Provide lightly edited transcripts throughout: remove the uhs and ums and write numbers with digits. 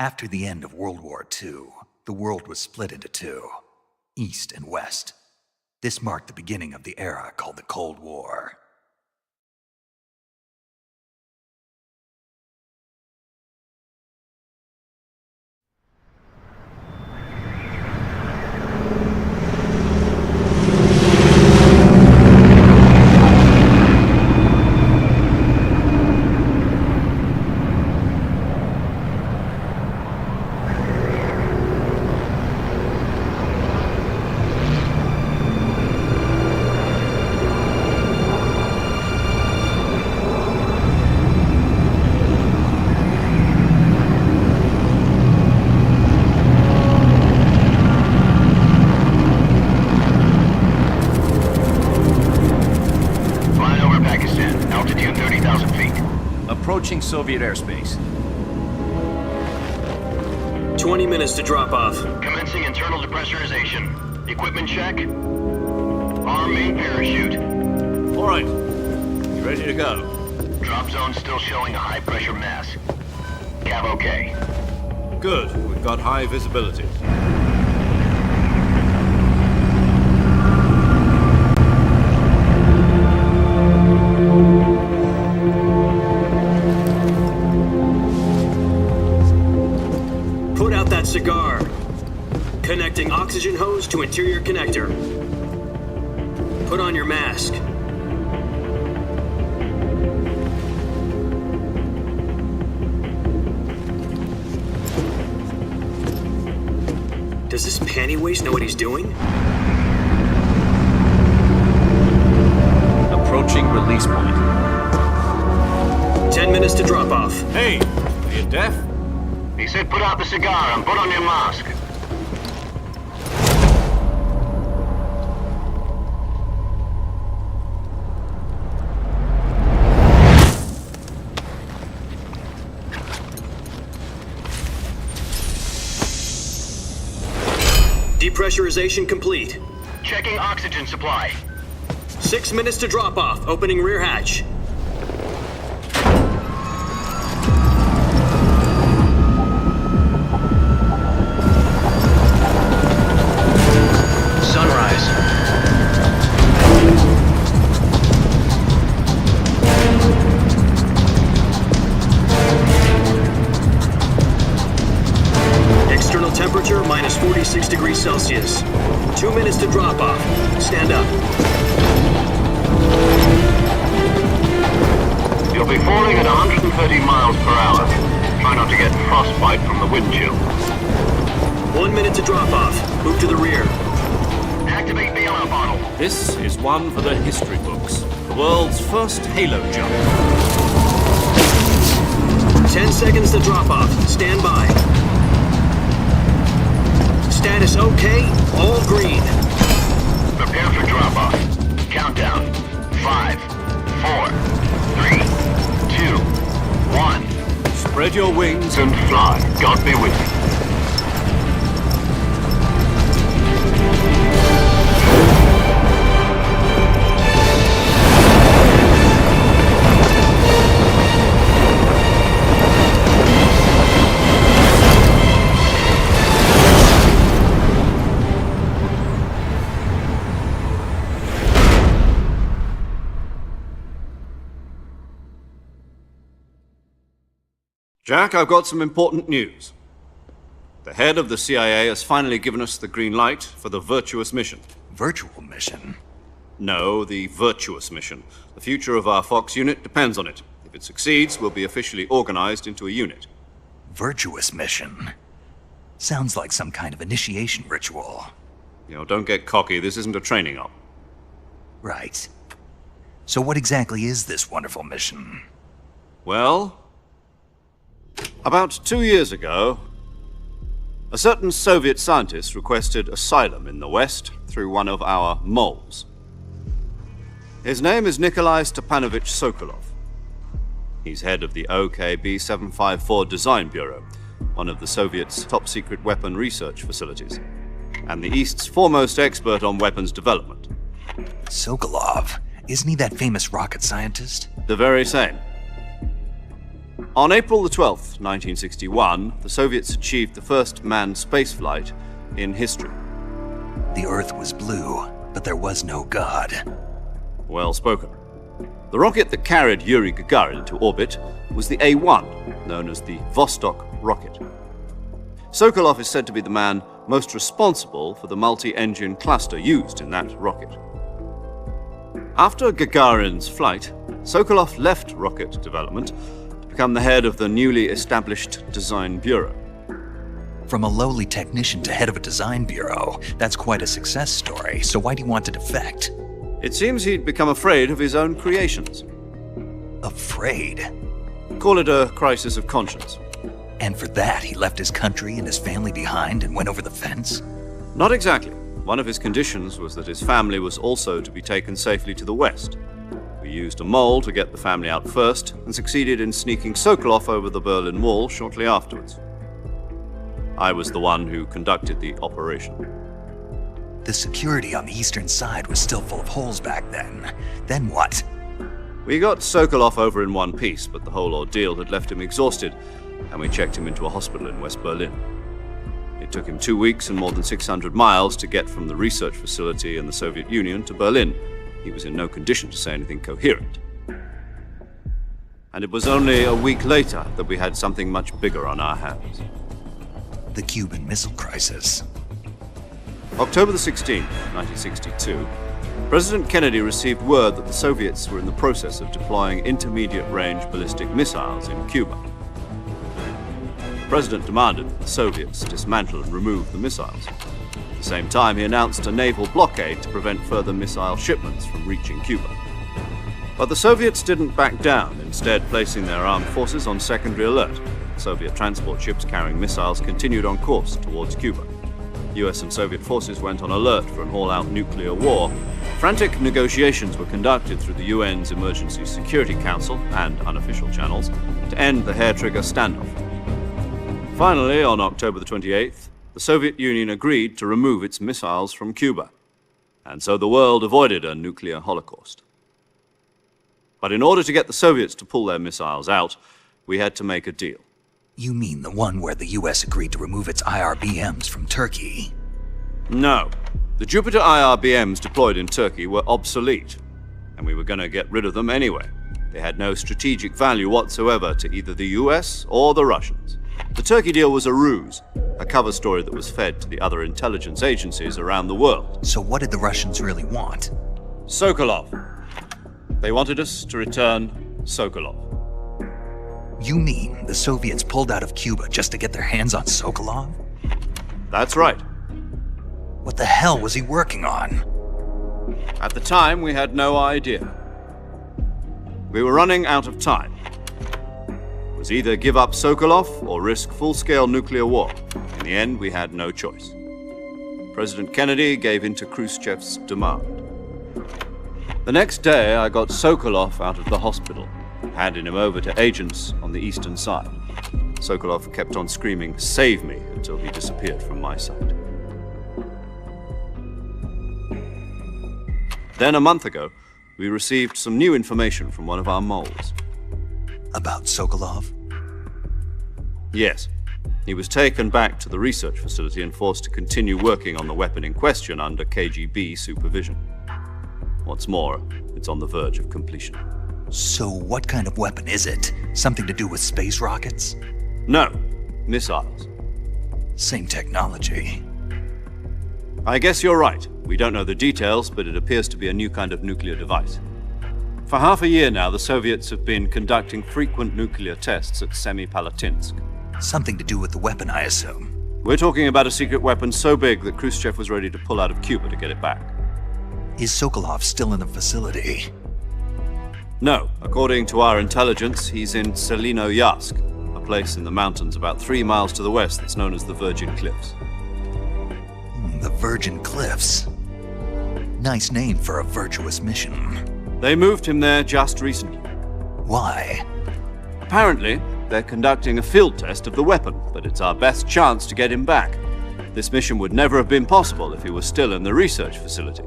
After the end of World War II, the world was split into two, East and West. This marked the beginning of the era called the Cold War. Approaching Soviet airspace. 20 minutes to drop off. Commencing internal depressurization. Equipment check. Arm main parachute. All right. You ready to go? Drop zone still showing a high pressure mass. Cav okay. Good. We've got high visibility. Put out that cigar. Connecting oxygen hose to interior connector. Put on your mask. Does this panty waste know what he's doing? Approaching release point. 10 minutes to drop off. Hey, are you deaf? He said put out the cigar and put on your mask. Depressurization complete. Checking oxygen supply. 6 minutes to drop off. Opening rear hatch. Sunrise. External temperature minus 46 degrees Celsius. 2 minutes to drop off. Stand up. You'll be falling at 130 miles per hour. Try not to get frostbite from the wind chill. 1 minute to drop off. Move to the rear. Activate the air bottle. This is one for the history books. The world's first halo jump. 10 seconds to drop off. Stand by. Status okay. All green. Prepare for drop-off. Countdown. 5, 4, 3, 2, 1. Spread your wings And fly. God be with you. Jack, I've got some important news. The head of the CIA has finally given us the green light for the virtuous mission. Virtual mission? No, the virtuous mission. The future of our Fox unit depends on it. If it succeeds, we'll be officially organized into a unit. Virtuous mission? Sounds like some kind of initiation ritual. You know, don't get cocky. This isn't a training op. Right. So what exactly is this wonderful mission? Well, about 2 years ago, a certain Soviet scientist requested asylum in the West through one of our moles. His name is Nikolai Stepanovich Sokolov. He's head of the OKB-754 Design Bureau, one of the Soviets' top-secret weapon research facilities, and the East's foremost expert on weapons development. Sokolov? Isn't he that famous rocket scientist? The very same. On April the 12th, 1961, the Soviets achieved the first manned spaceflight in history. The Earth was blue, but there was no God. Well spoken. The rocket that carried Yuri Gagarin into orbit was the A-1, known as the Vostok rocket. Sokolov is said to be the man most responsible for the multi-engine cluster used in that rocket. After Gagarin's flight, Sokolov left rocket development to become the head of the newly established Design Bureau. From a lowly technician to head of a design bureau, that's quite a success story, so why'd he want to defect? It seems he'd become afraid of his own creations. Afraid? Call it a crisis of conscience. And for that, he left his country and his family behind and went over the fence? Not exactly. One of his conditions was that his family was also to be taken safely to the west. We used a mole to get the family out first and succeeded in sneaking Sokolov over the Berlin Wall shortly afterwards. I was the one who conducted the operation. The security on the eastern side was still full of holes back then. Then what? We got Sokolov over in one piece, but the whole ordeal had left him exhausted, and we checked him into a hospital in West Berlin. It took him 2 weeks and more than 600 miles to get from the research facility in the Soviet Union to Berlin. He was in no condition to say anything coherent. And it was only a week later that we had something much bigger on our hands. The Cuban Missile Crisis. October the 16th, 1962, President Kennedy received word that the Soviets were in the process of deploying intermediate-range ballistic missiles in Cuba. The President demanded that the Soviets dismantle and remove the missiles. At the same time, he announced a naval blockade to prevent further missile shipments from reaching Cuba. But the Soviets didn't back down, instead placing their armed forces on secondary alert. Soviet transport ships carrying missiles continued on course towards Cuba. US and Soviet forces went on alert for an all-out nuclear war. Frantic negotiations were conducted through the UN's Emergency Security Council and unofficial channels to end the hair-trigger standoff. Finally, on October the 28th, the Soviet Union agreed to remove its missiles from Cuba, and so the world avoided a nuclear holocaust. But in order to get the Soviets to pull their missiles out, we had to make a deal. You mean the one where the US agreed to remove its IRBMs from Turkey? No. The Jupiter IRBMs deployed in Turkey were obsolete, and we were going to get rid of them anyway. They had no strategic value whatsoever to either the US or the Russians. The Turkey deal was a ruse, a cover story that was fed to the other intelligence agencies around the world. So what did the Russians really want? Sokolov. They wanted us to return Sokolov. You mean the Soviets pulled out of Cuba just to get their hands on Sokolov? That's right. What the hell was he working on? At the time, we had no idea. We were running out of time. It was either give up Sokolov or risk full-scale nuclear war. In the end, we had no choice. President Kennedy gave in to Khrushchev's demand. The next day, I got Sokolov out of the hospital, handing him over to agents on the eastern side. Sokolov kept on screaming, "Save me," until he disappeared from my sight. Then a month ago, we received some new information from one of our moles. About Sokolov? Yes. He was taken back to the research facility and forced to continue working on the weapon in question under KGB supervision. What's more, it's on the verge of completion. So what kind of weapon is it? Something to do with space rockets? No, missiles. Same technology. I guess you're right. We don't know the details, but it appears to be a new kind of nuclear device. For half a year now, the Soviets have been conducting frequent nuclear tests at Semipalatinsk. Something to do with the weapon, I assume. We're talking about a secret weapon so big that Khrushchev was ready to pull out of Cuba to get it back. Is Sokolov still in the facility? No. According to our intelligence, he's in Selinoyarsk, a place in the mountains about 3 miles to the west that's known as the Virgin Cliffs. The Virgin Cliffs. Nice name for a virtuous mission. They moved him there just recently. Why? Apparently, they're conducting a field test of the weapon, but it's our best chance to get him back. This mission would never have been possible if he was still in the research facility.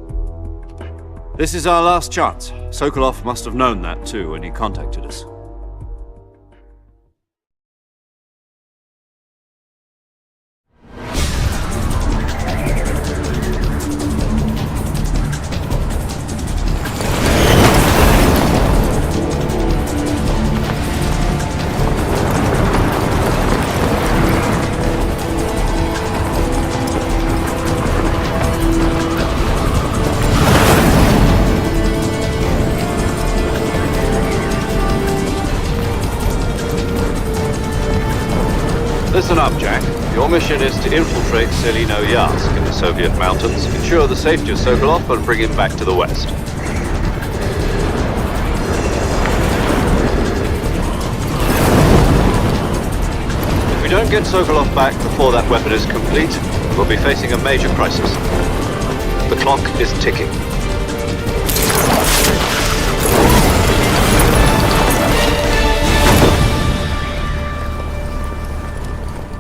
This is our last chance. Sokolov must have known that too when he contacted us. mission is to infiltrate Selino-Yask in the Soviet mountains, ensure the safety of Sokolov, and bring him back to the West. If we don't get Sokolov back before that weapon is complete, we'll be facing a major crisis. The clock is ticking.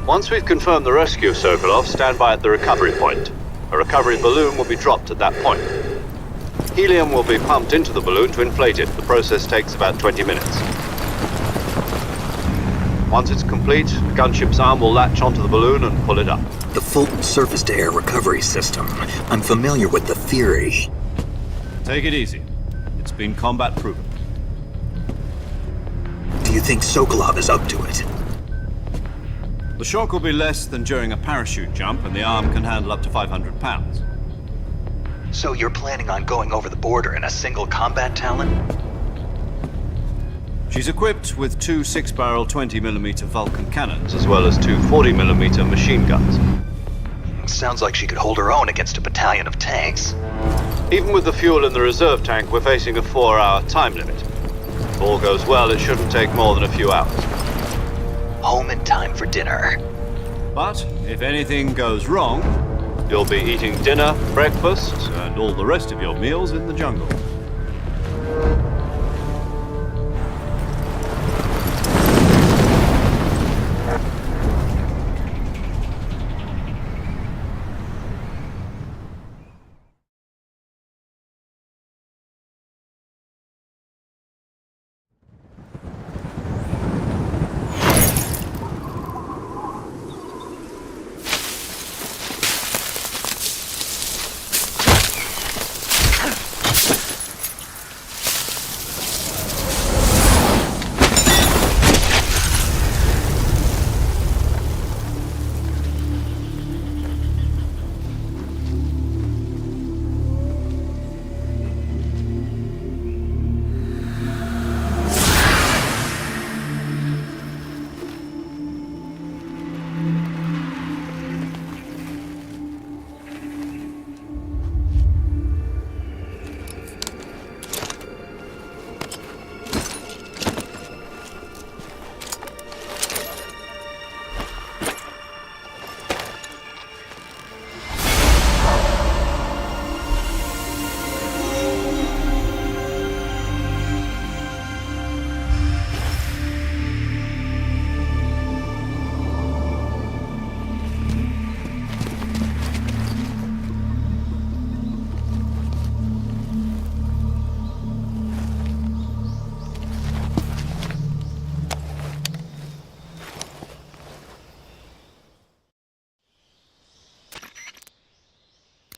Once we've confirmed the rescue of Sokolov, stand by at the recovery point. A recovery balloon will be dropped at that point. Helium will be pumped into the balloon to inflate it. The process takes about 20 minutes. Once it's complete, the gunship's arm will latch onto the balloon and pull it up. The Fulton surface-to-air recovery system. I'm familiar with the theory. Take it easy. It's been combat proven. Do you think Sokolov is up to it? The shock will be less than during a parachute jump, and the arm can handle up to 500 pounds. So you're planning on going over the border in a single combat Talon? She's equipped with two 6-barrel 20mm Vulcan cannons, as well as two 40mm machine guns. Sounds like she could hold her own against a battalion of tanks. Even with the fuel in the reserve tank, we're facing a 4-hour time limit. If all goes well, it shouldn't take more than a few hours. Home in time for dinner. But if anything goes wrong, you'll be eating dinner, breakfast, and all the rest of your meals in the jungle.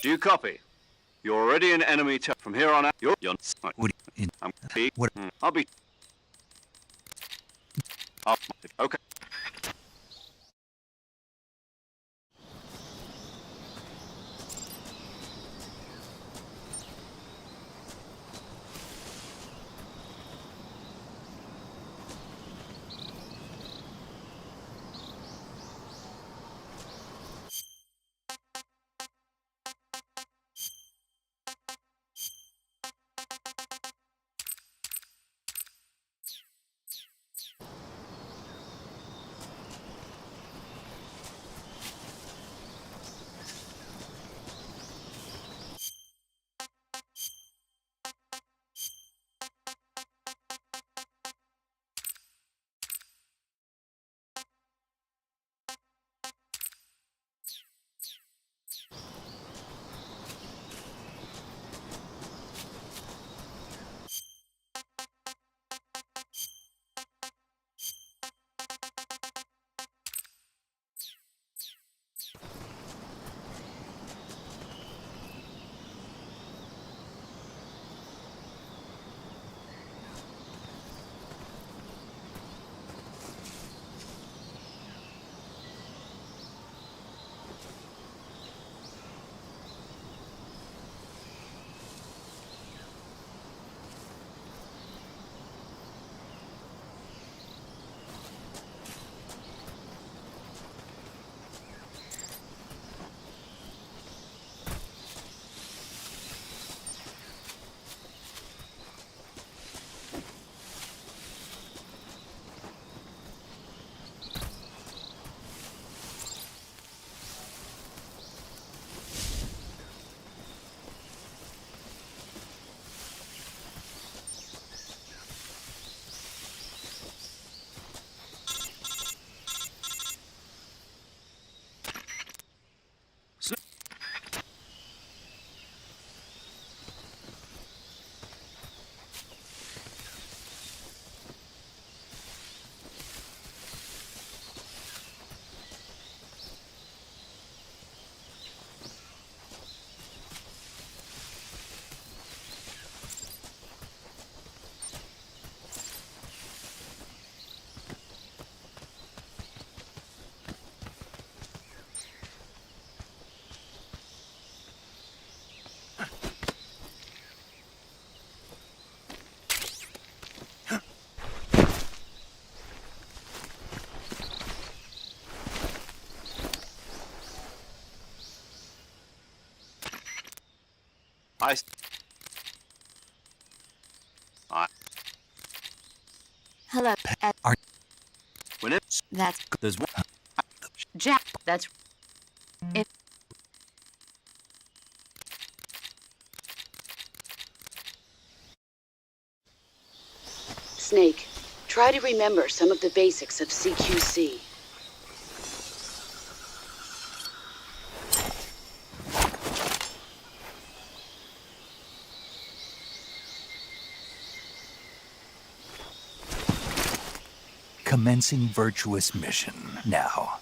Do you copy? You're already in enemy territory. From here on out, you're I'll be. Okay. I... I... Hello. Are When it... That's there's one. Jack. That's it. Snake, try to remember some of the basics of CQC. Commencing virtuous mission now.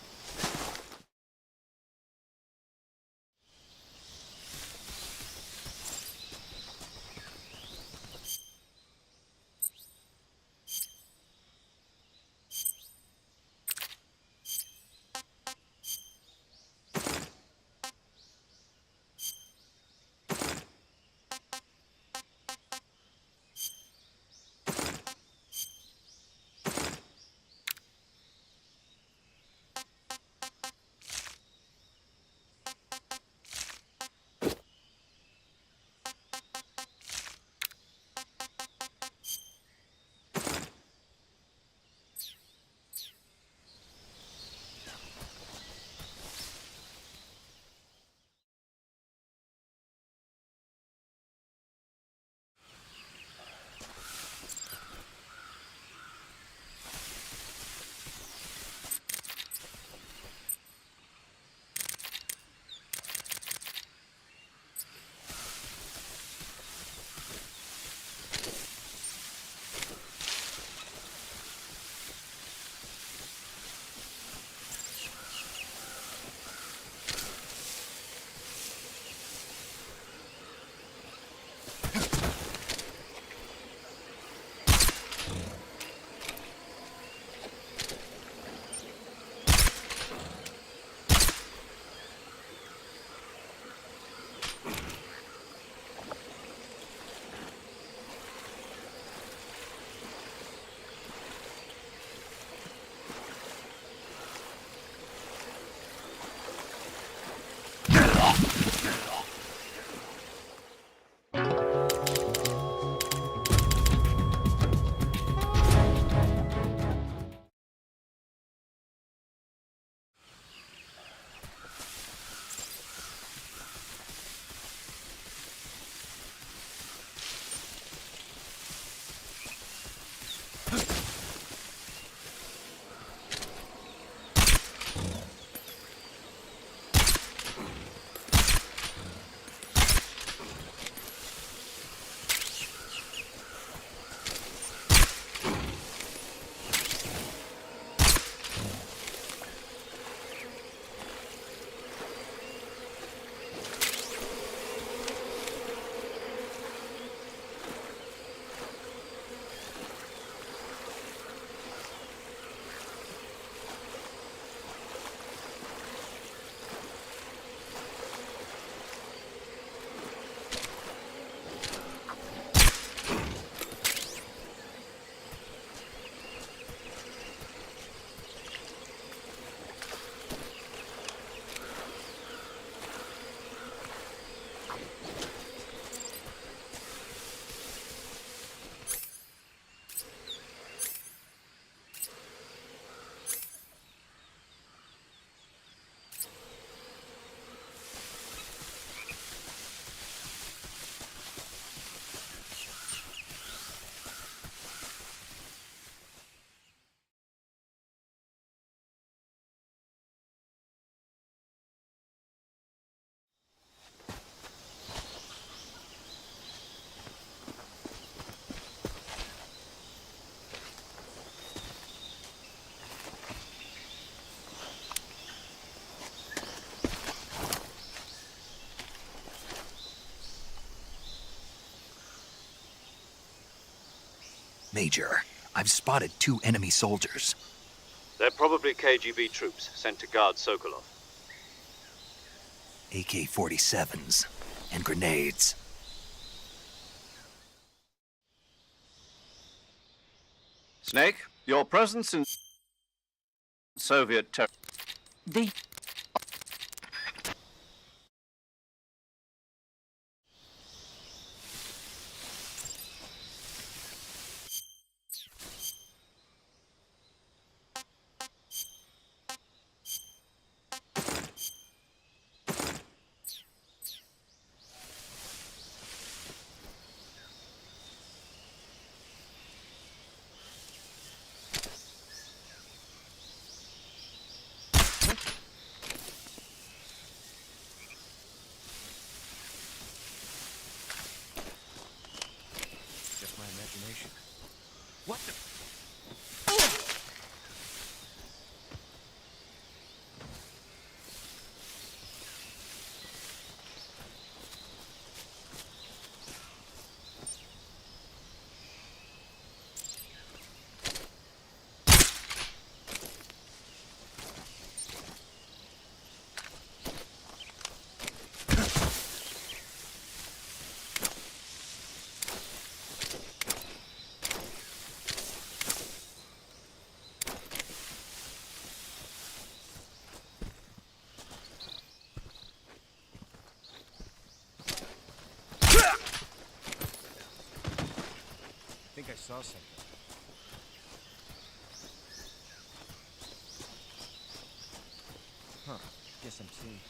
Major, I've spotted 2 enemy soldiers. They're probably KGB troops sent to guard Sokolov. AK-47s and grenades. Snake, your presence in Soviet territory. The imagination. What the... I think I saw something. Huh. Guess I'm seeing things.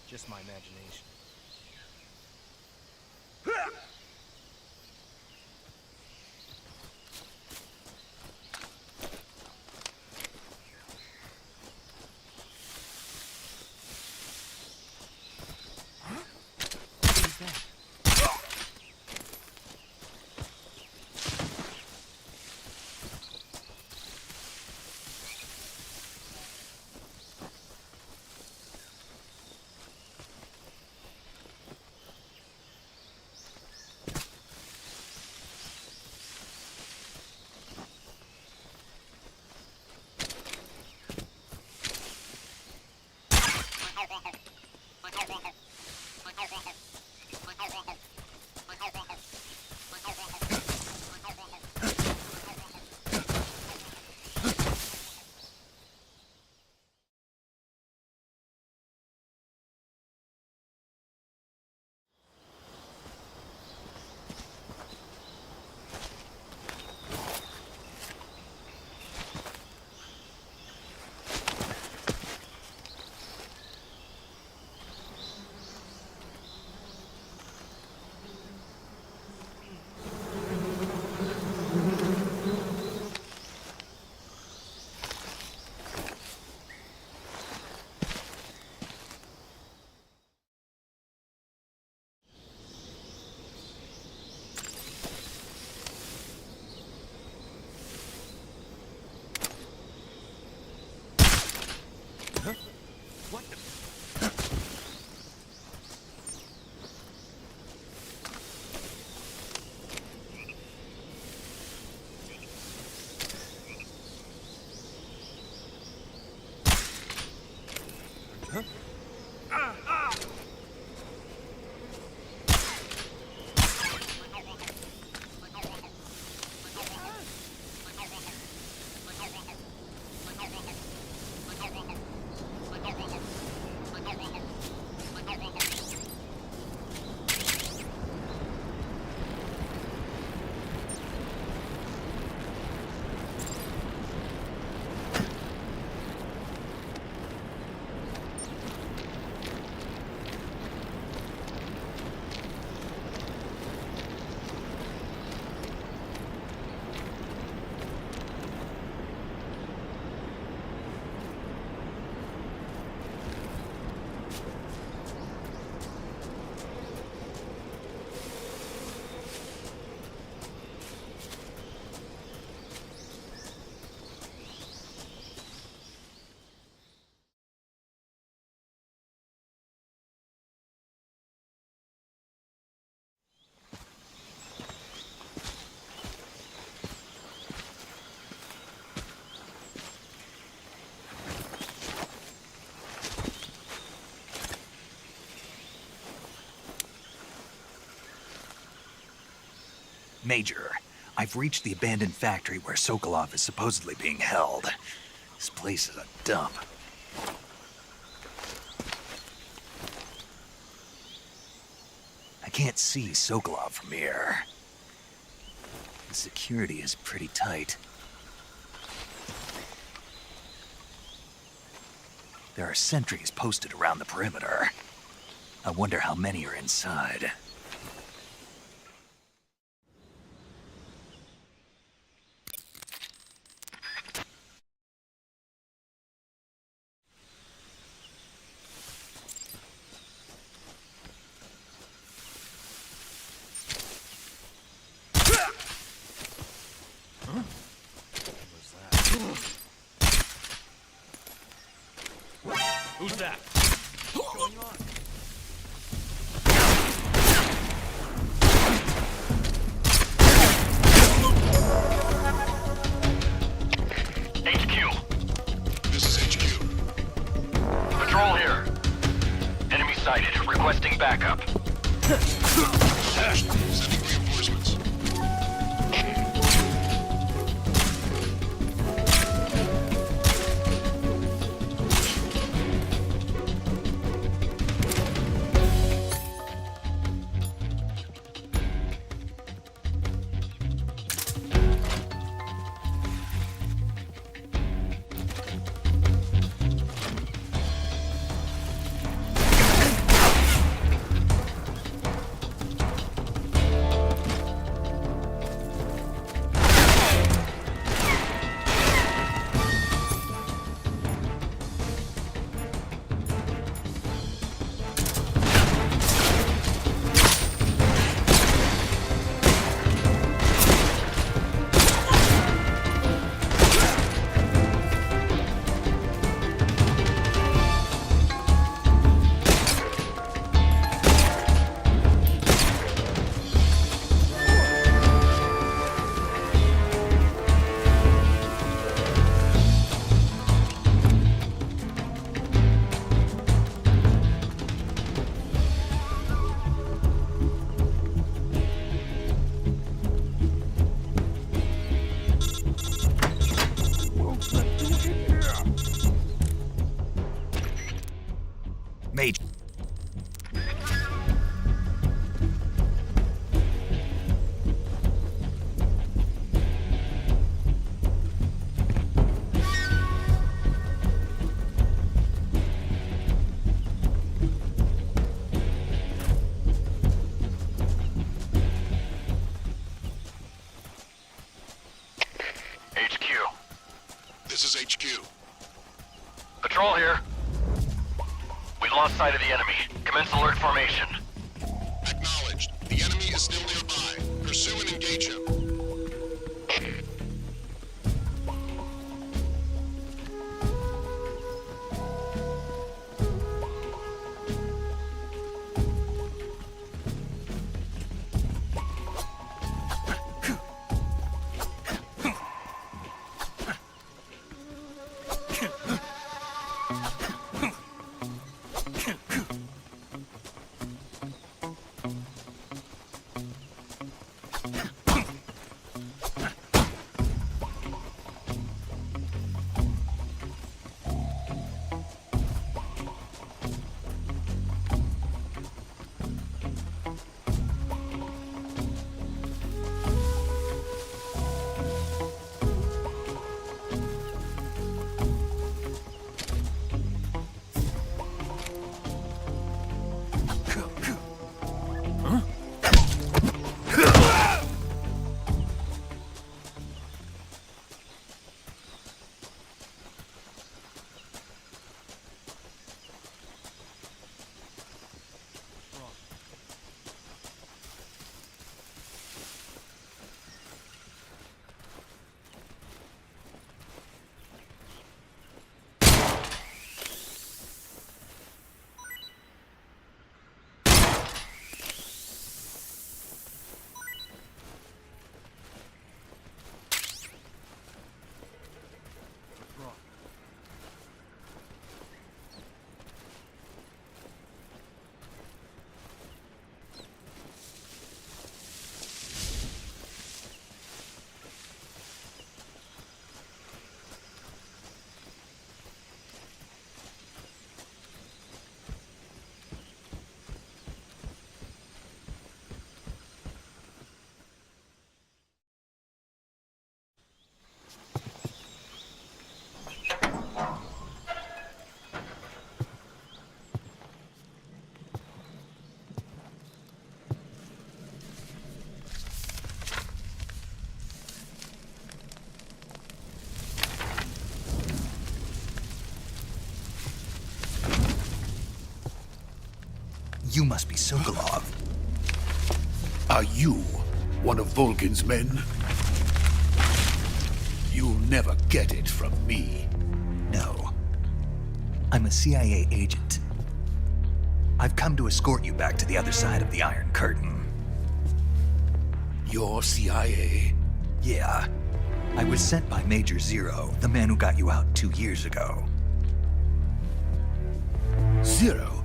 Just my imagination. What is that? What the... Major, I've reached the abandoned factory where Sokolov is supposedly being held. This place is a dump. I can't see Sokolov from here. The security is pretty tight. There are sentries posted around the perimeter. I wonder how many are inside. Who's that? HQ. This is HQ. Patrol here. Enemy sighted. Requesting backup. Sending reinforcements. Major. HQ. This is HQ. Patrol here. We've lost sight of the enemy. Commence alert formation. Acknowledged. The enemy is still nearby. Pursue and engage him. You must be Sokolov. Are you one of Volgin's men? You'll never get it from me. No. I'm a CIA agent. I've come to escort you back to the other side of the Iron Curtain. You're CIA? Yeah. I was sent by Major Zero, the man who got you out 2 years ago. Zero?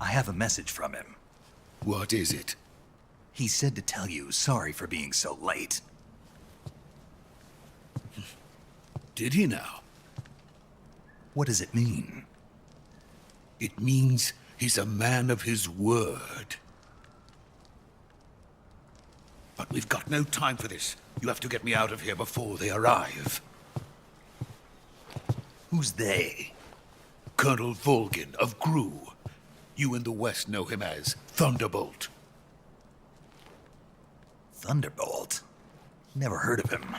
I have a message from him. What is it? He said to tell you sorry for being so late. Did he now? What does it mean? It means he's a man of his word. But we've got no time for this. You have to get me out of here before they arrive. Who's they? Colonel Volgin of GRU. You in the West know him as Thunderbolt. Thunderbolt? Never heard of him.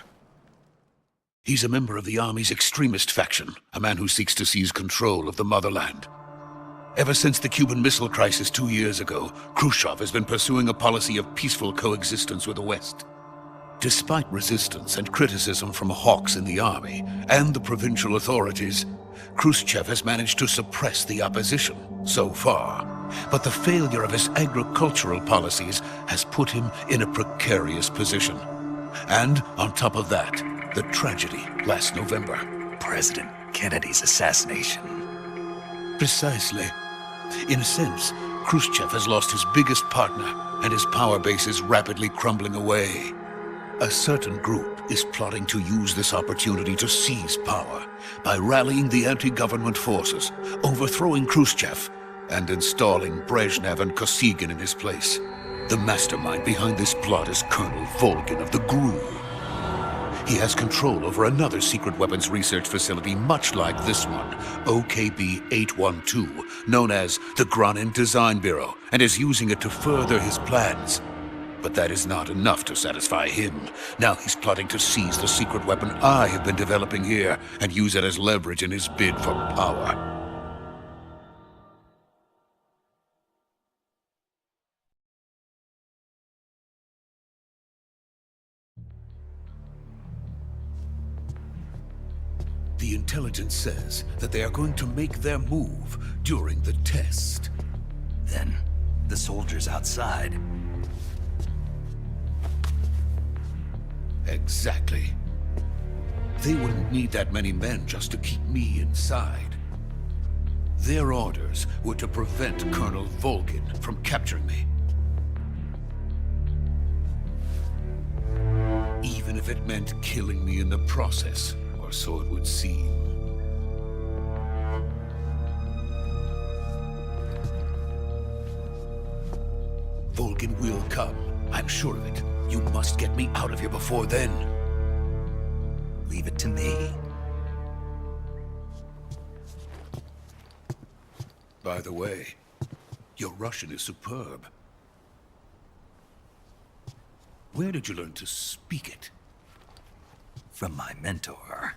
He's a member of the Army's extremist faction, a man who seeks to seize control of the motherland. Ever since the Cuban Missile Crisis 2 years ago, Khrushchev has been pursuing a policy of peaceful coexistence with the West. Despite resistance and criticism from hawks in the army and the provincial authorities, Khrushchev has managed to suppress the opposition so far. But the failure of his agricultural policies has put him in a precarious position. And on top of that, the tragedy last November. President Kennedy's assassination. Precisely. In a sense, Khrushchev has lost his biggest partner, and his power base is rapidly crumbling away. A certain group is plotting to use this opportunity to seize power by rallying the anti-government forces, overthrowing Khrushchev, and installing Brezhnev and Kosygin in his place. The mastermind behind this plot is Colonel Volgin of the GRU. He has control over another secret weapons research facility much like this one, OKB-812, known as the Granin Design Bureau, and is using it to further his plans. But that is not enough to satisfy him. Now he's plotting to seize the secret weapon I have been developing here and use it as leverage in his bid for power. The intelligence says that they are going to make their move during the test. Then, the soldiers outside. Exactly. They wouldn't need that many men just to keep me inside. Their orders were to prevent Colonel Volgin from capturing me. Even if it meant killing me in the process. Or so it would seem. Volgin will come. I'm sure of it. You must get me out of here before then. Leave it to me. By the way, your Russian is superb. Where did you learn to speak it? From my mentor.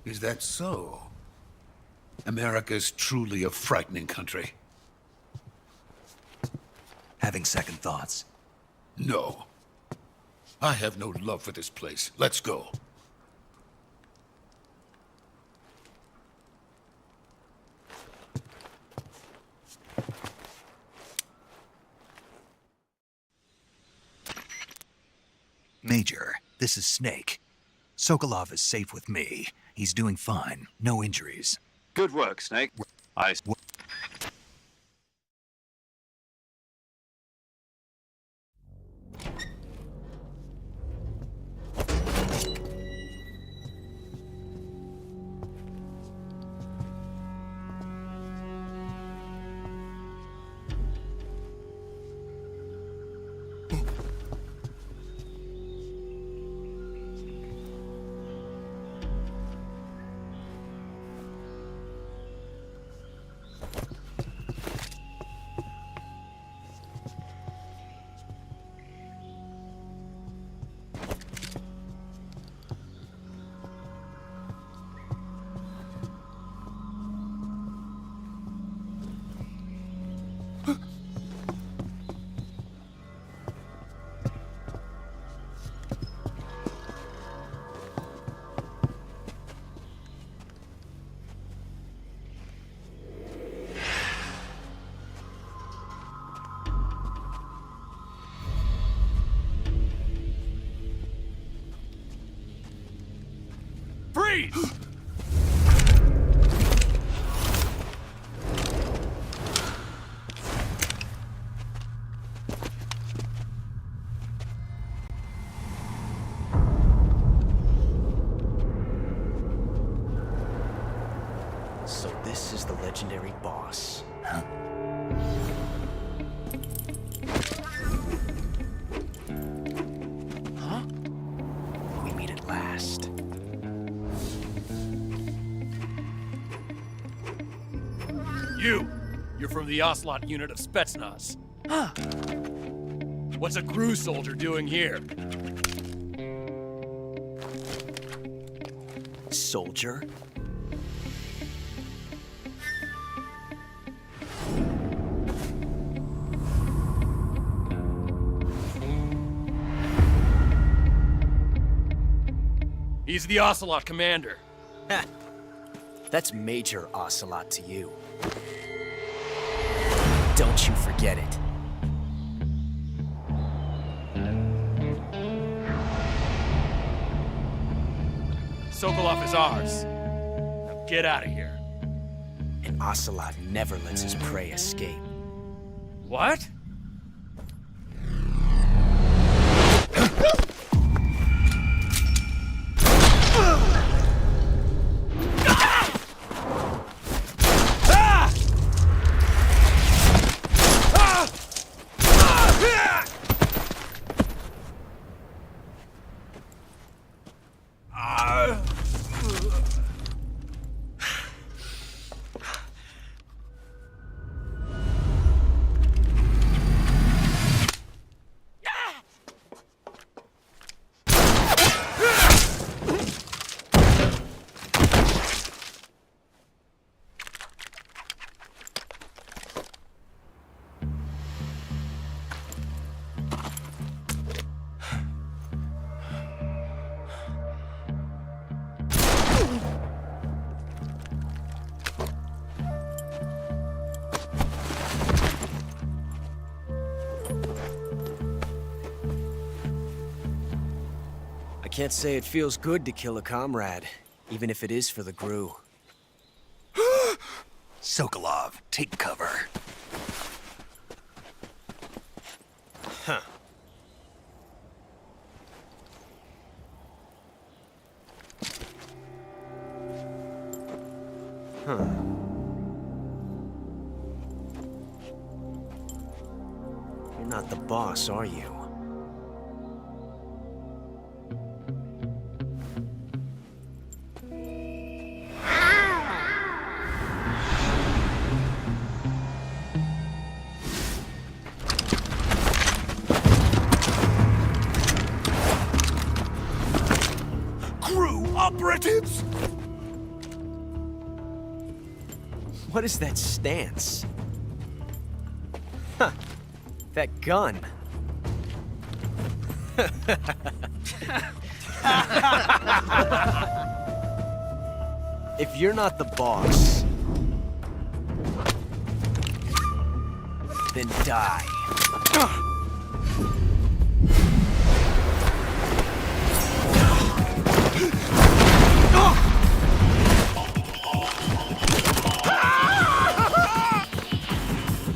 Is that so? America's truly a frightening country. Having second thoughts? No. I have no love for this place. Let's go. Major, this is Snake. Sokolov is safe with me. He's doing fine. No injuries. Good work, Snake. Freeze! So this is the legendary boss. Huh? Huh? We meet at last. You're from the Ocelot unit of Spetsnaz. Huh. What's a crew soldier doing here? Soldier? He's the Ocelot commander. Ha! That's Major Ocelot to you. Don't you forget it. Sokolov is ours. Now get out of here. And Ocelot never lets his prey escape. What? I can't say it feels good to kill a comrade, even if it is for the GRU. Sokolov, take cover. Huh. Huh. You're not the boss, are you? Operatives! What is that stance? Huh. That gun. If you're not the boss, then die.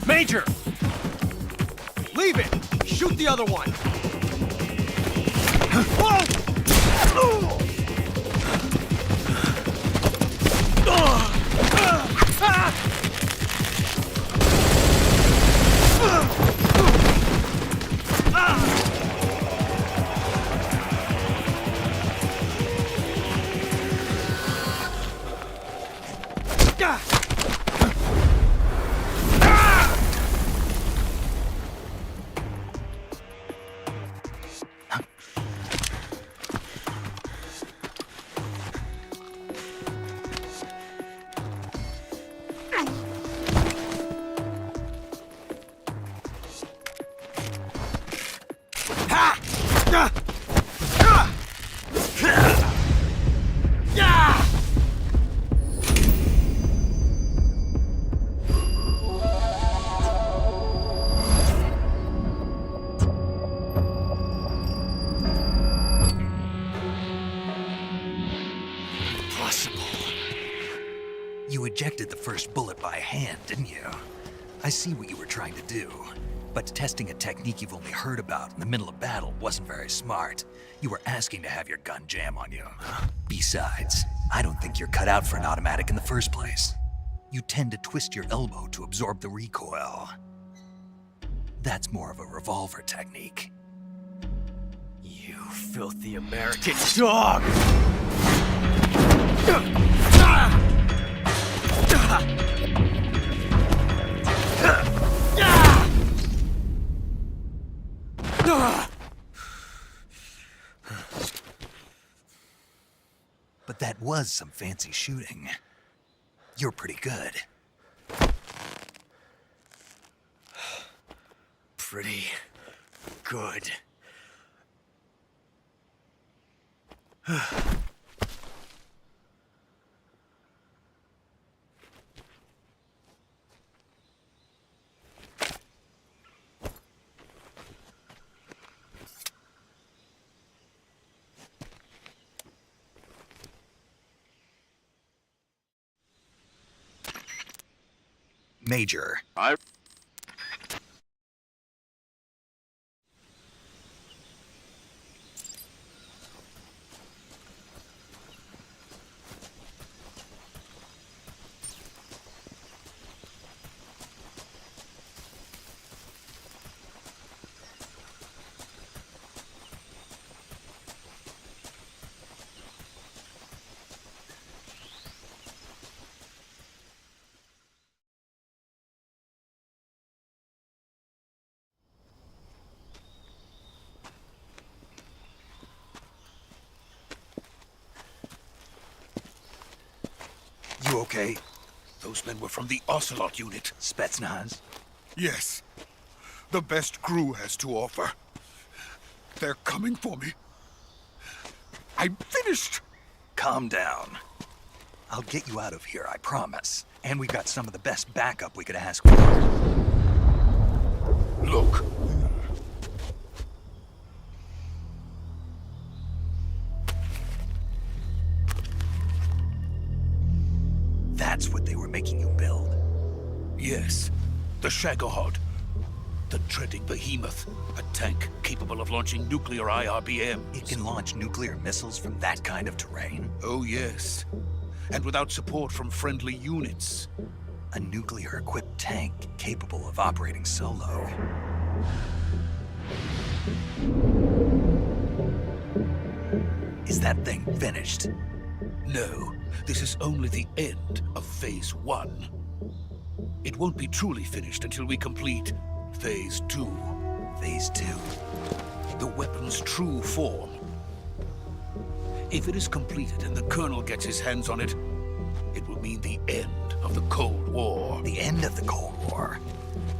Major! Leave it! Shoot the other one! You ejected the first bullet by hand, didn't you? I see what you were trying to do. But testing a technique you've only heard about in the middle of battle wasn't very smart. You were asking to have your gun jam on you. Besides, I don't think you're cut out for an automatic in the first place. You tend to twist your elbow to absorb the recoil. That's more of a revolver technique. You filthy American dog! But that was some fancy shooting. You're pretty good. Pretty good. Major. You okay? Those men were from the Ocelot unit. Spetsnaz? Yes. The best crew has to offer. They're coming for me. I'm finished. Calm down. I'll get you out of here, I promise. And we've got some of the best backup we could ask for. Look. That's what they were making you build. Yes. The Shagohod. The treading behemoth. A tank capable of launching nuclear IRBMs. It can launch nuclear missiles from that kind of terrain? Oh, yes. And without support from friendly units. A nuclear-equipped tank capable of operating solo. Is that thing finished? No, this is only the end of Phase 1. It won't be truly finished until we complete Phase 2. Phase 2? The weapon's true form. If it is completed and the Colonel gets his hands on it, it will mean the end of the Cold War. The end of the Cold War?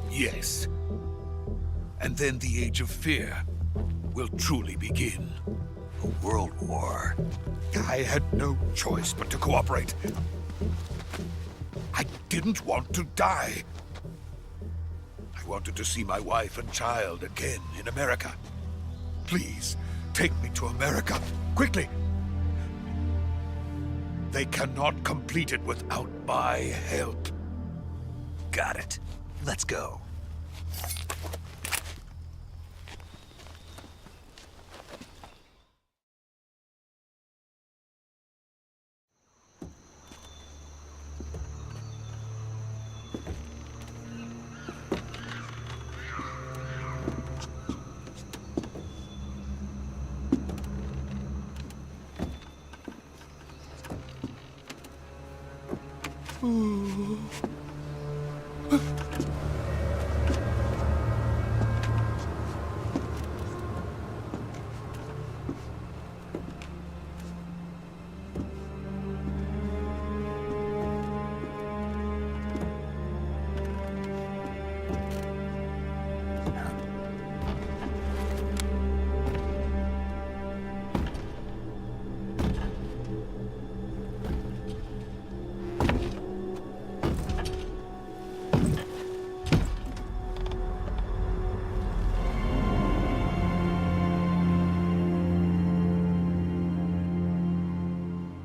Yes. And then the Age of Fear will truly begin. A world war? I had no choice but to cooperate. I didn't want to die. I wanted to see my wife and child again in America. Please, take me to America, quickly. They cannot complete it without my help. Got it. Let's go.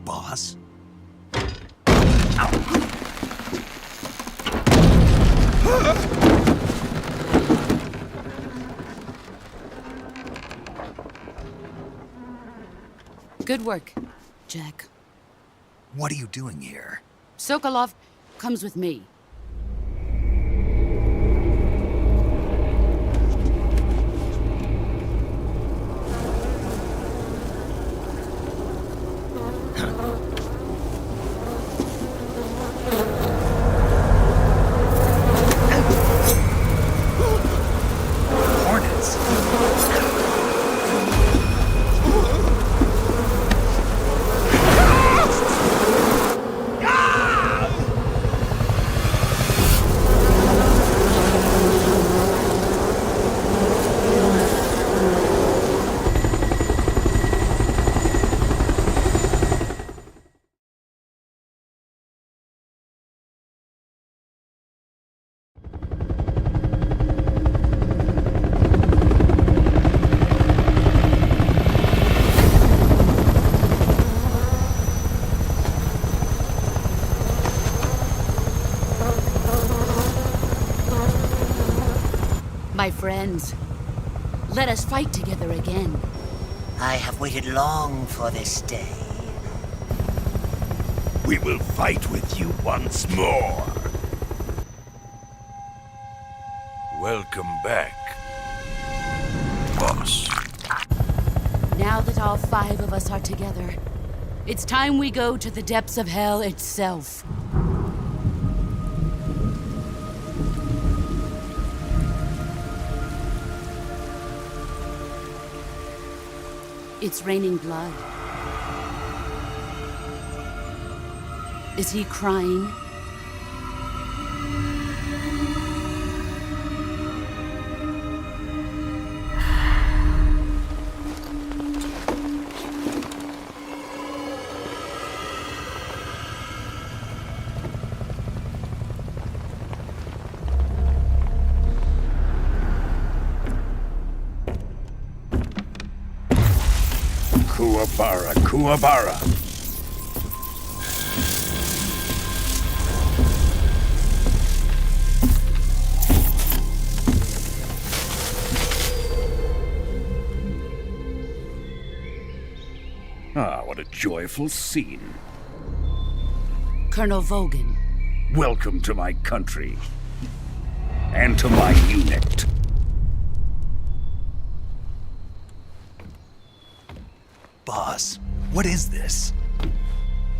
Boss? Ow. Good work, Jack. What are you doing here? Sokolov comes with me. Hornets. My friends, let us fight together again. I have waited long for this day. We will fight with you once more. Welcome back, boss. Now that all 5 of us are together, it's time we go to the depths of hell itself. It's raining blood. Is he crying? Kuwabara, Kuwabara. Ah, what a joyful scene. Colonel Vogan. Welcome to my country. And to my unit. Boss, what is this?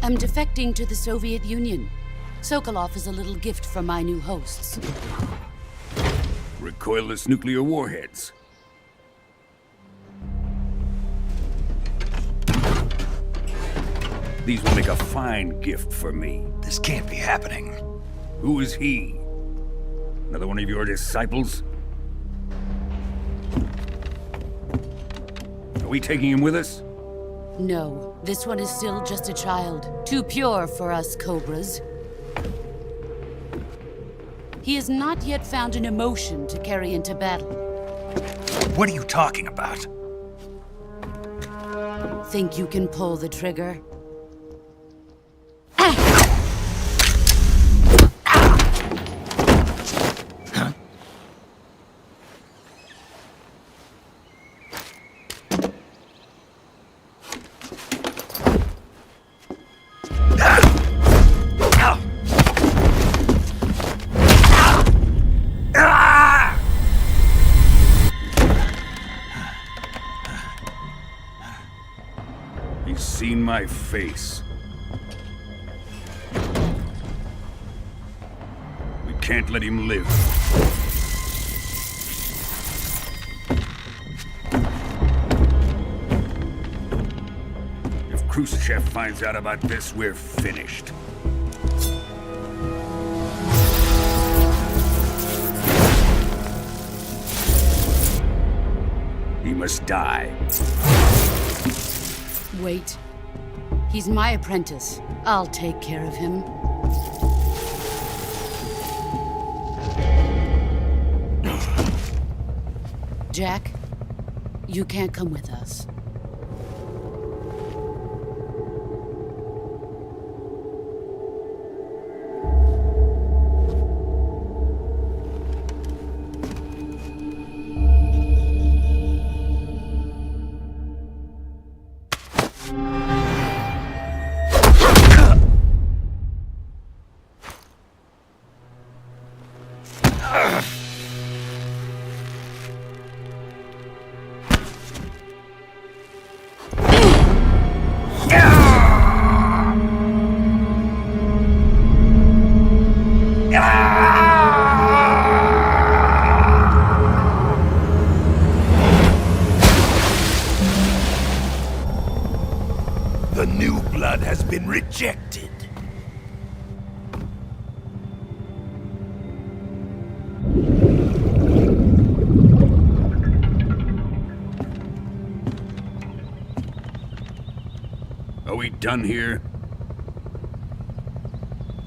I'm defecting to the Soviet Union. Sokolov is a little gift from my new hosts. Recoilless nuclear warheads. These will make a fine gift for me. This can't be happening. Who is he? Another one of your disciples? Are we taking him with us? No, this one is still just a child. Too pure for us Cobras. He has not yet found an emotion to carry into battle. What are you talking about? Think you can pull the trigger? He's seen my face. We can't let him live. If Khrushchev finds out about this, we're finished. He must die. Wait. He's my apprentice. I'll take care of him. Jack, you can't come with us. The new blood has been rejected. Are we done here?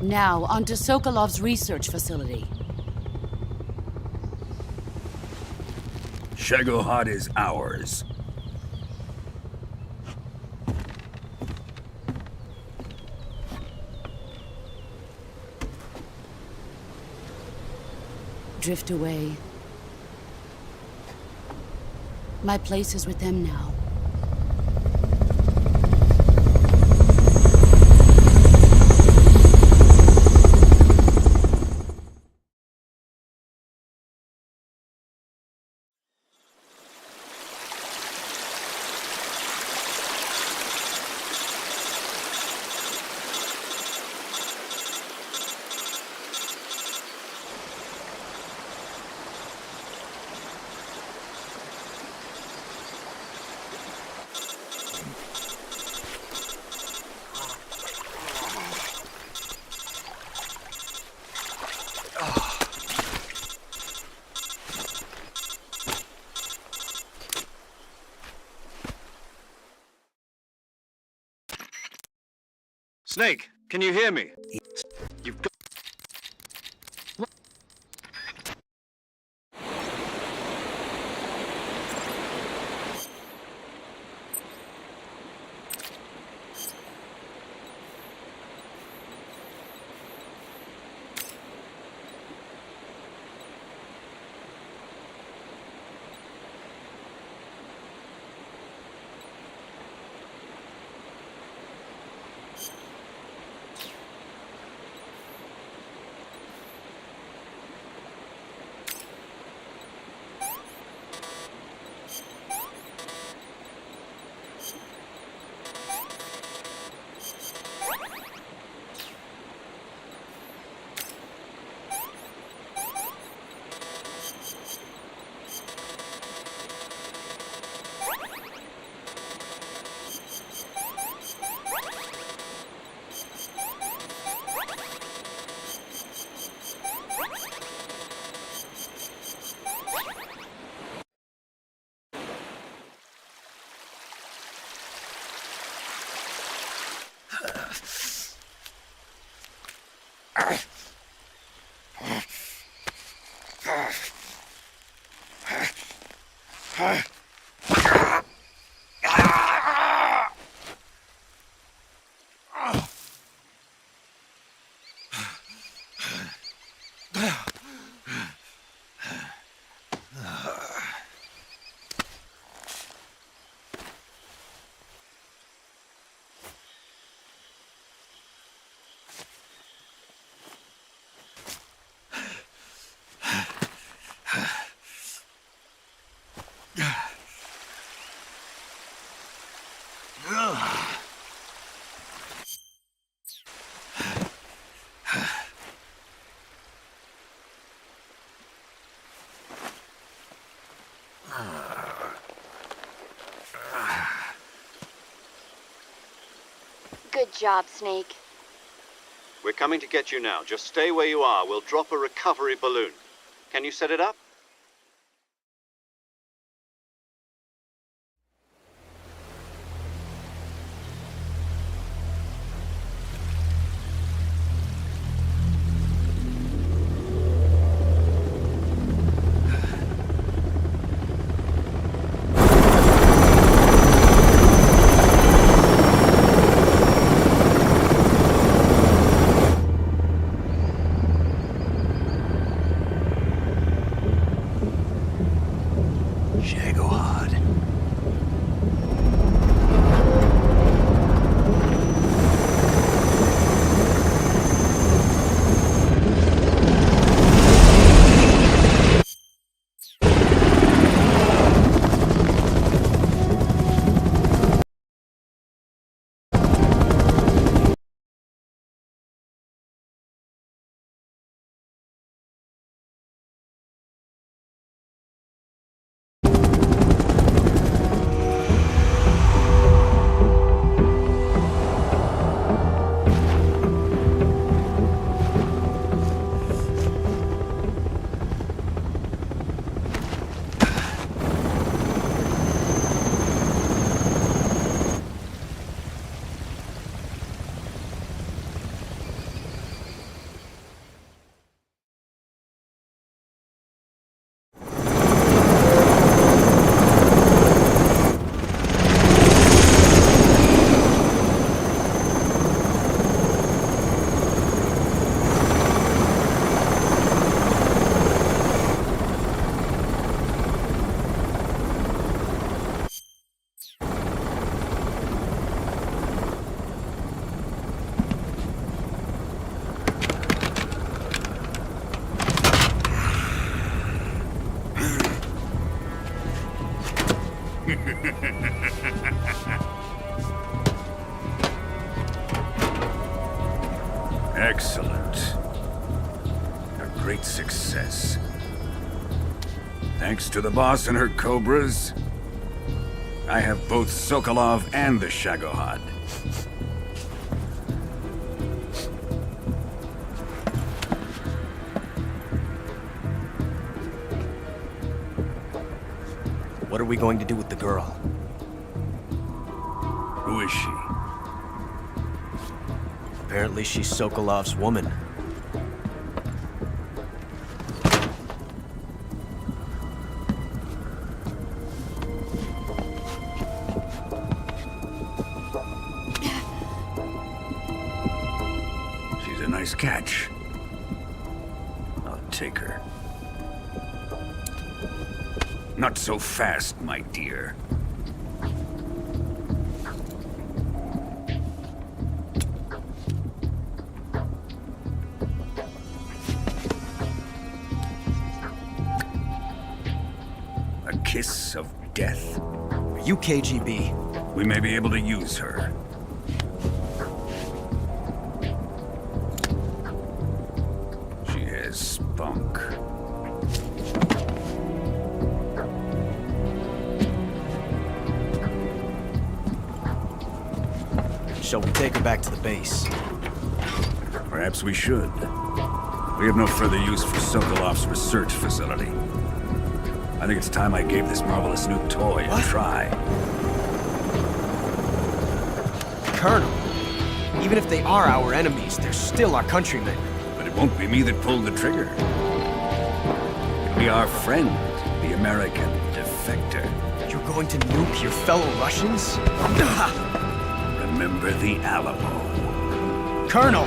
Now, onto Sokolov's research facility. Shagohod is ours. Drift away. My place is with them now. Snake, can you hear me? You've got... Good job, Snake. We're coming to get you now. Just stay where you are. We'll drop a recovery balloon. Can you set it up? Excellent. A great success. Thanks to the boss and her cobras, I have both Sokolov and the Shagohod. What are we going to do with the girl? Who is she? Apparently she's Sokolov's woman. She's a nice catch. I'll take her. Not so fast, my dear. A kiss of death. Are you KGB? We may be able to use her. She has spunk. Shall we take her back to the base? Perhaps we should. We have no further use for Sokolov's research facility. I think it's time I gave this marvelous new toy a try. Colonel, even if they are our enemies, they're still our countrymen. But it won't be me that pulled the trigger. It'll be our friend, the American defector. You're going to nuke your fellow Russians? Remember the Alamo. Colonel!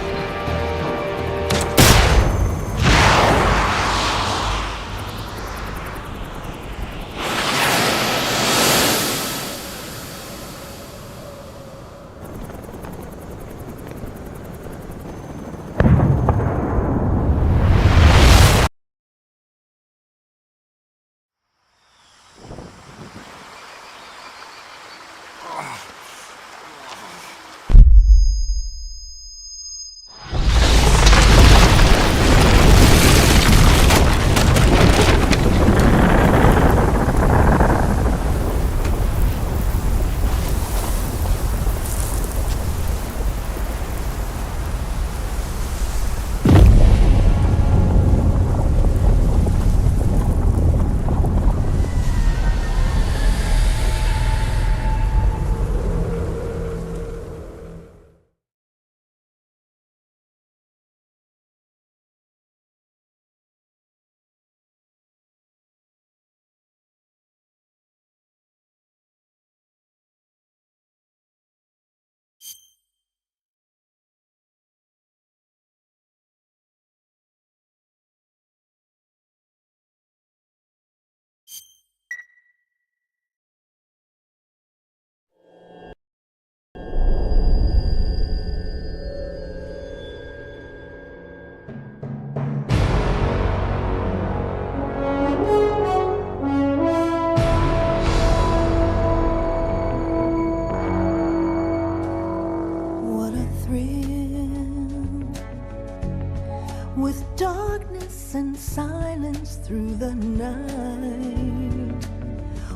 with darkness and silence through the night.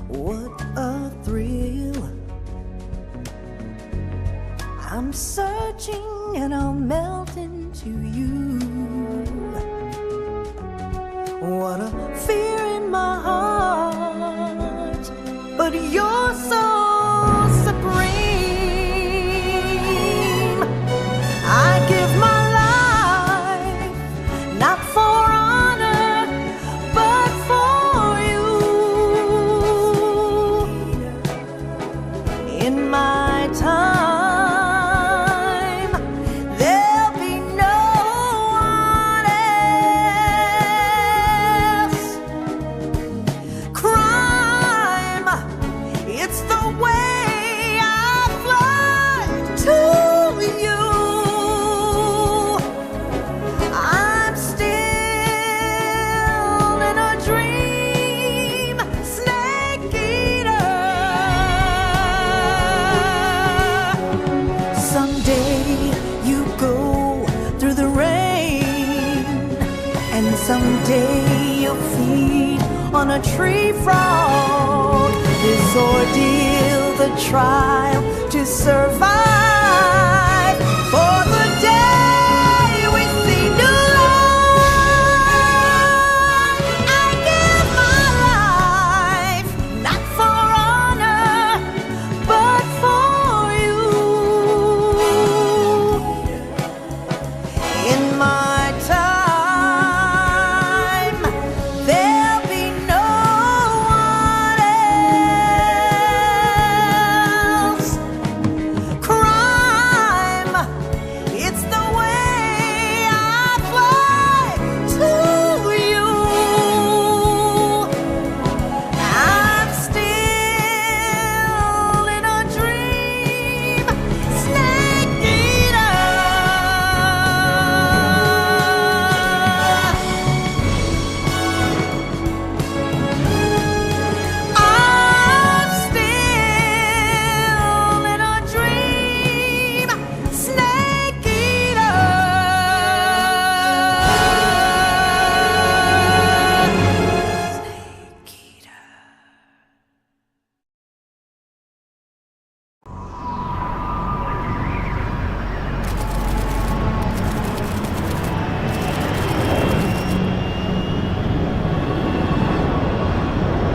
What a thrill. I'm searching and I'll melt into you. What a fear in my heart, but you're so supreme. I give my life, not for honor, but for you. In my time, there'll be no one else. Crime day you'll feed on a tree frog. This ordeal, the trial to survive for the day we see new life. I give my life, not for honor, but for you. In my time, there'll be no one else. Crime, it's the way I fly to you. I'm still in a dream, snake eater. I'm still in a dream, snake eater.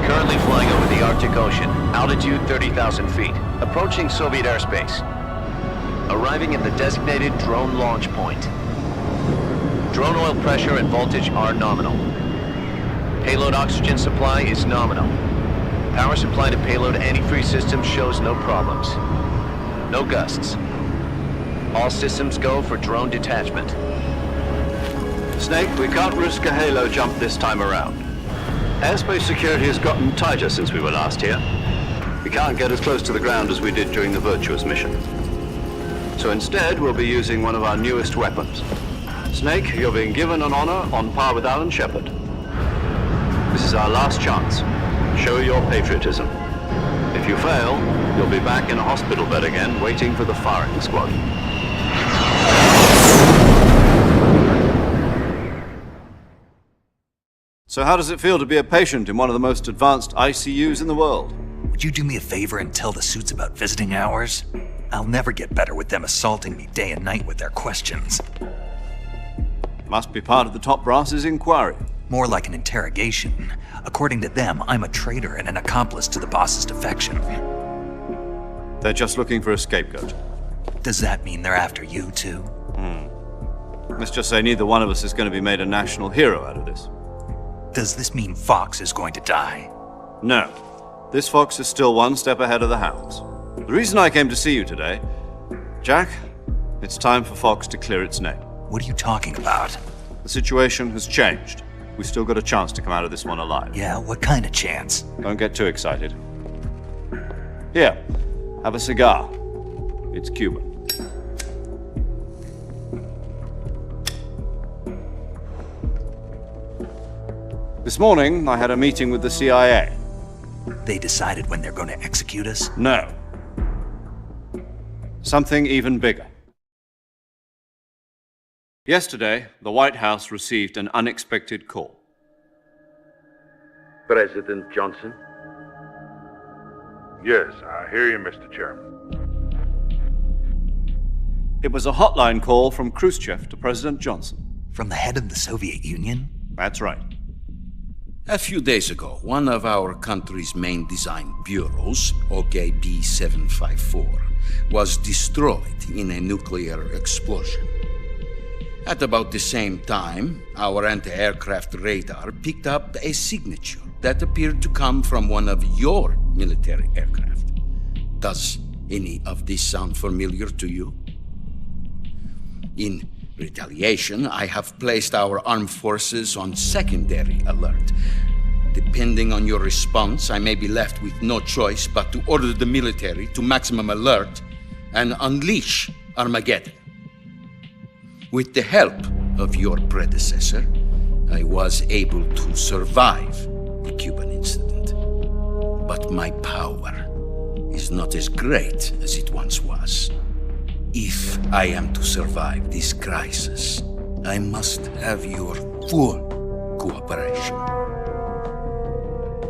Currently flying over the Arctic Ocean. Altitude 30,000 feet. Approaching Soviet airspace. Arriving at the designated drone launch point. Drone oil pressure and voltage are nominal. Payload oxygen supply is nominal. Power supply to payload antifreeze system shows no problems. No gusts. All systems go for drone detachment. Snake, we can't risk a halo jump this time around. Airspace security has gotten tighter since we were last here. We can't get as close to the ground as we did during the Virtuous mission. So instead, we'll be using one of our newest weapons. Snake, you're being given an honor on par with Alan Shepard. This is our last chance. Show your patriotism. If you fail, you'll be back in a hospital bed again, waiting for the firing squad. So how does it feel to be a patient in one of the most advanced ICUs in the world? Would you do me a favor and tell the suits about visiting hours? I'll never get better with them assaulting me day and night with their questions. Must be part of the top brass's inquiry. More like an interrogation. According to them, I'm a traitor and an accomplice to the boss's defection. They're just looking for a scapegoat. Does that mean they're after you, too? Let's just say neither one of us is going to be made a national hero out of this. Does this mean Fox is going to die? No. This fox is still one step ahead of the hounds. The reason I came to see you today, Jack, it's time for Fox to clear its name. What are you talking about? The situation has changed. We've still got a chance to come out of this one alive. Yeah, what kind of chance? Don't get too excited. Here, have a cigar. It's Cuban. This morning, I had a meeting with the CIA. They decided when they're going to execute us? No. Something even bigger. Yesterday, the White House received an unexpected call. President Johnson? Yes, I hear you, Mr. Chairman. It was a hotline call from Khrushchev to President Johnson. From the head of the Soviet Union? That's right. A few days ago, one of our country's main design bureaus, OKB 754, was destroyed in a nuclear explosion. At about the same time, our anti-aircraft radar picked up a signature that appeared to come from one of your military aircraft. Does any of this sound familiar to you? In retaliation, I have placed our armed forces on secondary alert. Depending on your response, I may be left with no choice but to order the military to maximum alert and unleash Armageddon. With the help of your predecessor, I was able to survive the Cuban incident. But my power is not as great as it once was. If I am to survive this crisis, I must have your full cooperation.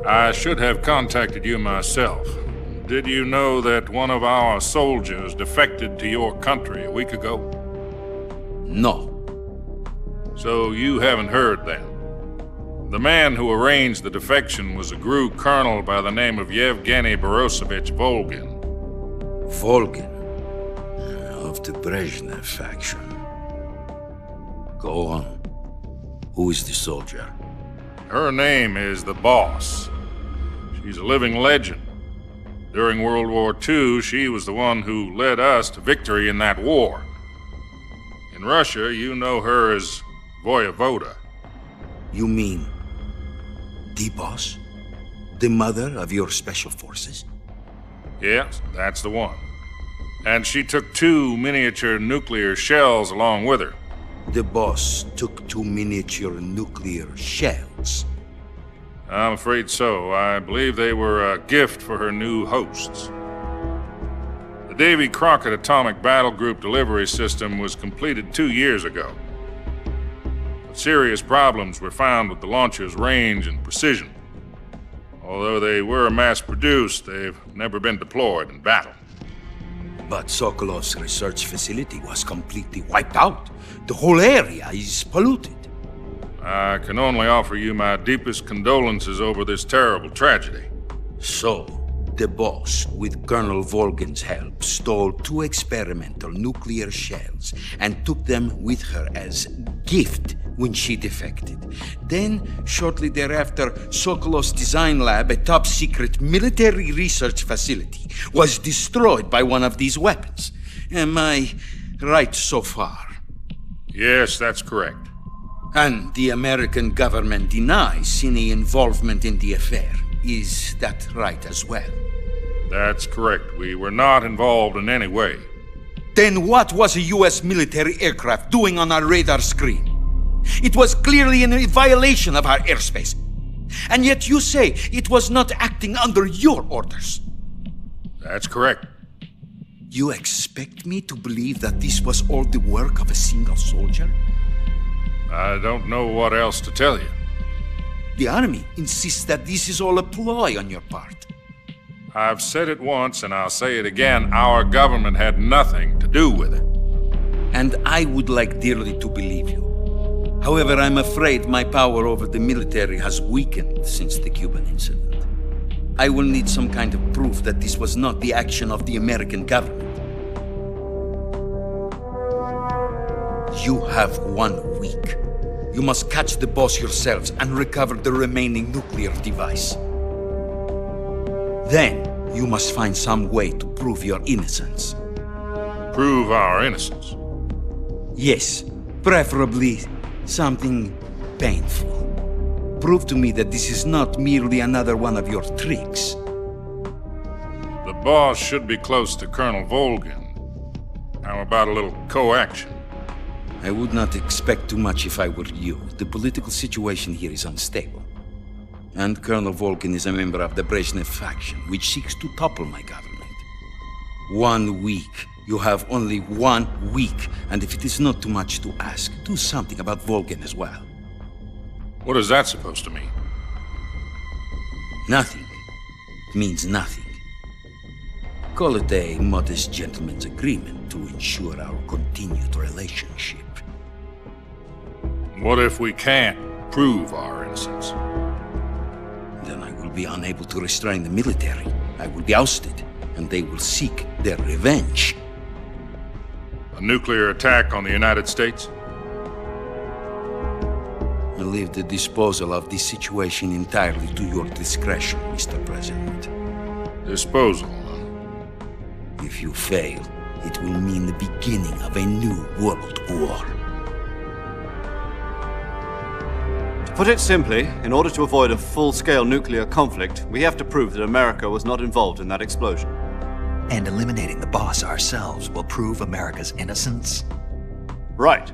I should have contacted you myself. Did you know that one of our soldiers defected to your country a week ago? No. So you haven't heard then. The man who arranged the defection was a GRU colonel by the name of Yevgeny Borosovich Volgin. Volgin? Of the Brezhnev faction. Go on. Who is the soldier? Her name is the Boss. She's a living legend. During World War II, she was the one who led us to victory in that war. In Russia, you know her as Voyevoda. You mean the Boss? The mother of your special forces? Yes, that's the one. And she took 2 miniature nuclear shells along with her. The Boss took 2 miniature nuclear shells? I'm afraid so. I believe they were a gift for her new hosts. The Davy Crockett Atomic Battle Group delivery system was completed 2 years ago. But serious problems were found with the launcher's range and precision. Although they were mass-produced, they've never been deployed in battle. But Sokolov's research facility was completely wiped out. The whole area is polluted. I can only offer you my deepest condolences over this terrible tragedy. So, the Boss, with Colonel Volgin's help, stole 2 experimental nuclear shells and took them with her as gift when she defected. Then, shortly thereafter, Sokolov's design lab, a top-secret military research facility, was destroyed by one of these weapons. Am I right so far? Yes, that's correct. And the American government denies any involvement in the affair. Is that right as well? That's correct. We were not involved in any way. Then what was a U.S. military aircraft doing on our radar screen? It was clearly in violation of our airspace. And yet you say it was not acting under your orders. That's correct. You expect me to believe that this was all the work of a single soldier? I don't know what else to tell you. The Army insists that this is all a ploy on your part. I've said it once and I'll say it again. Our government had nothing to do with it. And I would like dearly to believe you. However, I'm afraid my power over the military has weakened since the Cuban incident. I will need some kind of proof that this was not the action of the American government. You have 1 week. You must catch the Boss yourselves and recover the remaining nuclear device. Then, you must find some way to prove your innocence. Prove our innocence? Yes, preferably something painful. Prove to me that this is not merely another one of your tricks. The Boss should be close to Colonel Volgin. How about a little co-action? I would not expect too much if I were you. The political situation here is unstable. And Colonel Volgin is a member of the Brezhnev faction, which seeks to topple my government. 1 week. You have only 1 week. And if it is not too much to ask, do something about Volgin as well. What is that supposed to mean? Nothing. It means nothing. Call it a modest gentleman's agreement to ensure our continued relationship. What if we can't prove our innocence? Then I will be unable to restrain the military. I will be ousted, and they will seek their revenge. A nuclear attack on the United States? I leave the disposal of this situation entirely to your discretion, Mr. President. Disposal? If you fail, it will mean the beginning of a new world war. To put it simply, in order to avoid a full-scale nuclear conflict, we have to prove that America was not involved in that explosion. And eliminating the Boss ourselves will prove America's innocence? Right.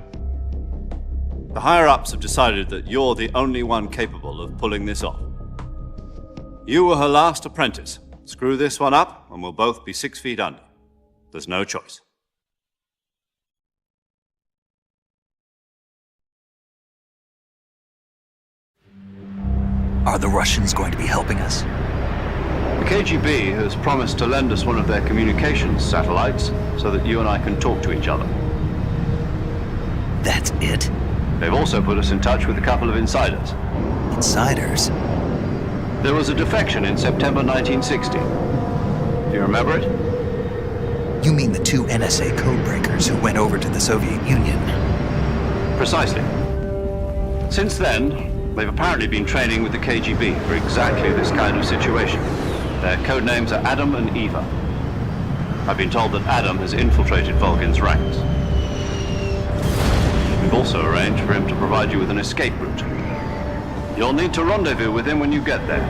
The higher-ups have decided that you're the only one capable of pulling this off. You were her last apprentice. Screw this one up, and we'll both be 6 feet under. There's no choice. Are the Russians going to be helping us? The KGB has promised to lend us one of their communications satellites so that you and I can talk to each other. That's it? They've also put us in touch with a couple of insiders. Insiders? There was a defection in September 1960. Do you remember it? You mean the two NSA codebreakers who went over to the Soviet Union? Precisely. Since then, they've apparently been training with the KGB for exactly this kind of situation. Their codenames are Adam and Eva. I've been told that Adam has infiltrated Volgin's ranks. We've also arranged for him to provide you with an escape route. You'll need to rendezvous with him when you get there.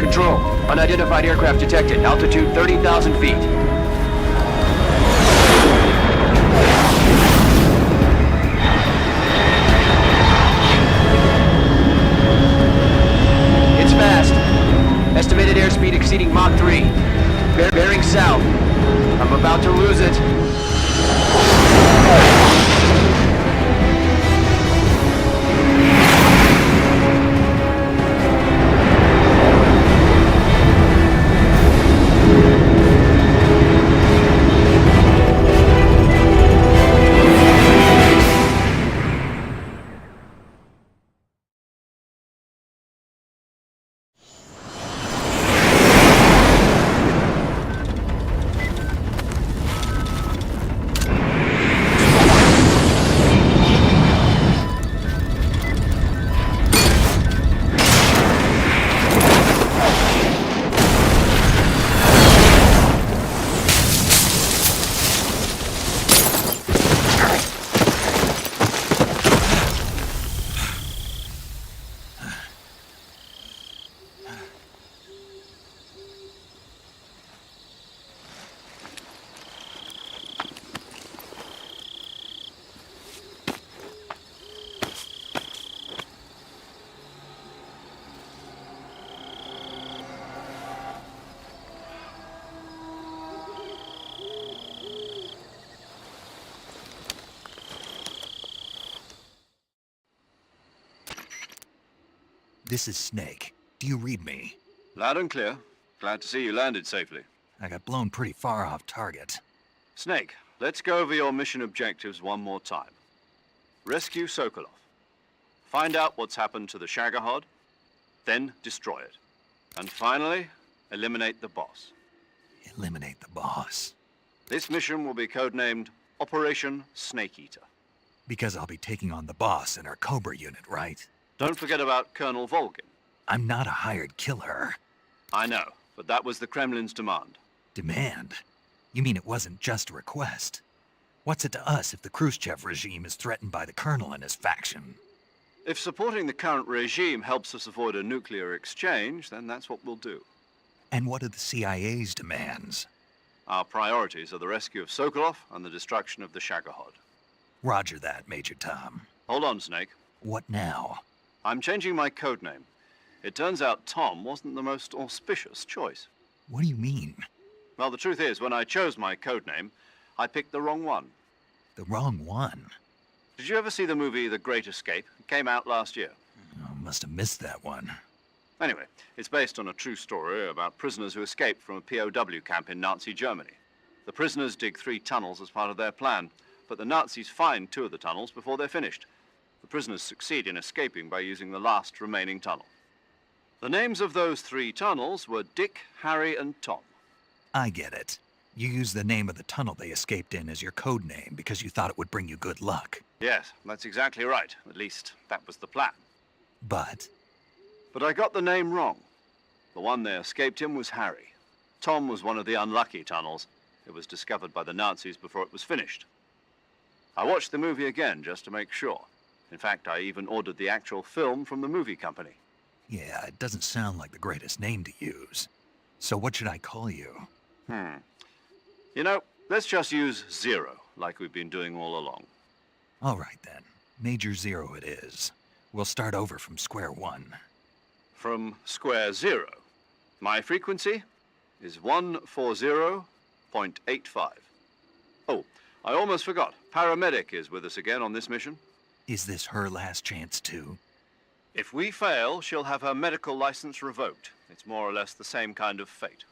Control. Unidentified aircraft detected. Altitude 30,000 feet. It's fast. Estimated airspeed exceeding Mach 3. Bearing south. I'm about to lose it. This is Snake. Do you read me? Loud and clear. Glad to see you landed safely. I got blown pretty far off target. Snake, let's go over your mission objectives one more time. Rescue Sokolov. Find out what's happened to the Shagohod, then destroy it. And finally, eliminate the boss. Eliminate the boss. This mission will be codenamed Operation Snake Eater. Because I'll be taking on the boss in our Cobra unit, right? Don't forget about Colonel Volgin. I'm not a hired killer. I know, but that was the Kremlin's demand. Demand? You mean it wasn't just a request? What's it to us if the Khrushchev regime is threatened by the Colonel and his faction? If supporting the current regime helps us avoid a nuclear exchange, then that's what we'll do. And what are the CIA's demands? Our priorities are the rescue of Sokolov and the destruction of the Shagohod. Roger that, Major Tom. Hold on, Snake. What now? I'm changing my codename. It turns out Tom wasn't the most auspicious choice. What do you mean? Well, the truth is, when I chose my codename, I picked the wrong one. The wrong one? Did you ever see the movie The Great Escape? It came out last year. Oh, must have missed that one. Anyway, it's based on a true story about prisoners who escaped from a POW camp in Nazi Germany. The prisoners dig 3 tunnels as part of their plan, but the Nazis find 2 of the tunnels before they're finished. The prisoners succeed in escaping by using the last remaining tunnel. The names of those 3 tunnels were Dick, Harry, and Tom. I get it. You used the name of the tunnel they escaped in as your code name because you thought it would bring you good luck. Yes, that's exactly right. At least, that was the plan. But I got the name wrong. The one they escaped in was Harry. Tom was one of the unlucky tunnels. It was discovered by the Nazis before it was finished. I watched the movie again just to make sure. In fact, I even ordered the actual film from the movie company. yeah, it doesn't sound like the greatest name to use. So what should I call you? You know, let's just use Zero, like we've been doing all along. All right then. Major Zero it is. We'll start over from square one. From square zero. My frequency is 140.85. Oh, I almost forgot. Paramedic is with us again on this mission. Is this her last chance, too? If we fail, she'll have her medical license revoked. It's more or less the same kind of fate.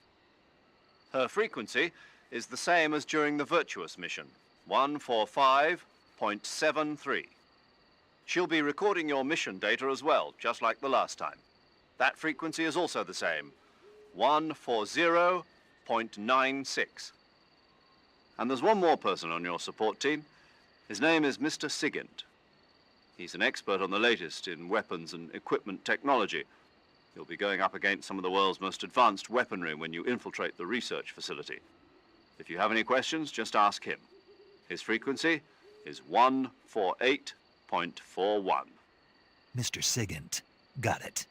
Her frequency is the same as during the Virtuous mission, 145.73. She'll be recording your mission data as well, just like the last time. That frequency is also the same, 140.96. And there's one more person on your support team. His name is Mr. Sigint. He's an expert on the latest in weapons and equipment technology. You'll be going up against some of the world's most advanced weaponry when you infiltrate the research facility. If you have any questions, just ask him. His frequency is 148.41. Mr. Sigint. Got it.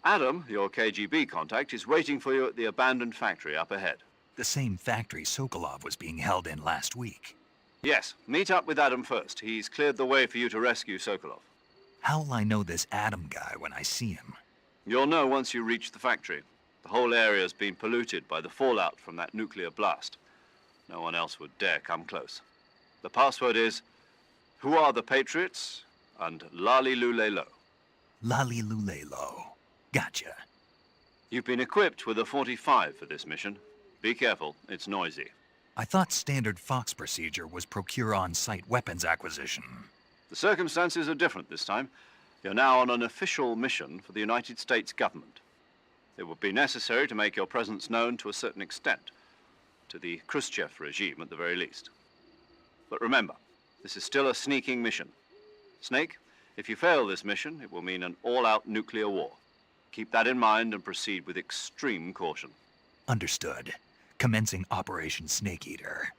Adam, your KGB contact, is waiting for you at the abandoned factory up ahead. The same factory Sokolov was being held in last week. Yes, meet up with Adam first. He's cleared the way for you to rescue Sokolov. How'll I know this Adam guy when I see him? You'll know once you reach the factory. The whole area's been polluted by the fallout from that nuclear blast. No one else would dare come close. The password is, "Who are the Patriots?" and "Lali Lule Lo." Lali Lule Lo. Gotcha. You've been equipped with a 45 for this mission. Be careful, it's noisy. I thought standard Fox procedure was procure on-site weapons acquisition. The circumstances are different this time. You're now on an official mission for the United States government. It would be necessary to make your presence known to a certain extent, to the Khrushchev regime at the very least. But remember, this is still a sneaking mission. Snake, if you fail this mission, it will mean an all-out nuclear war. Keep that in mind and proceed with extreme caution. Understood. Commencing Operation Snake Eater.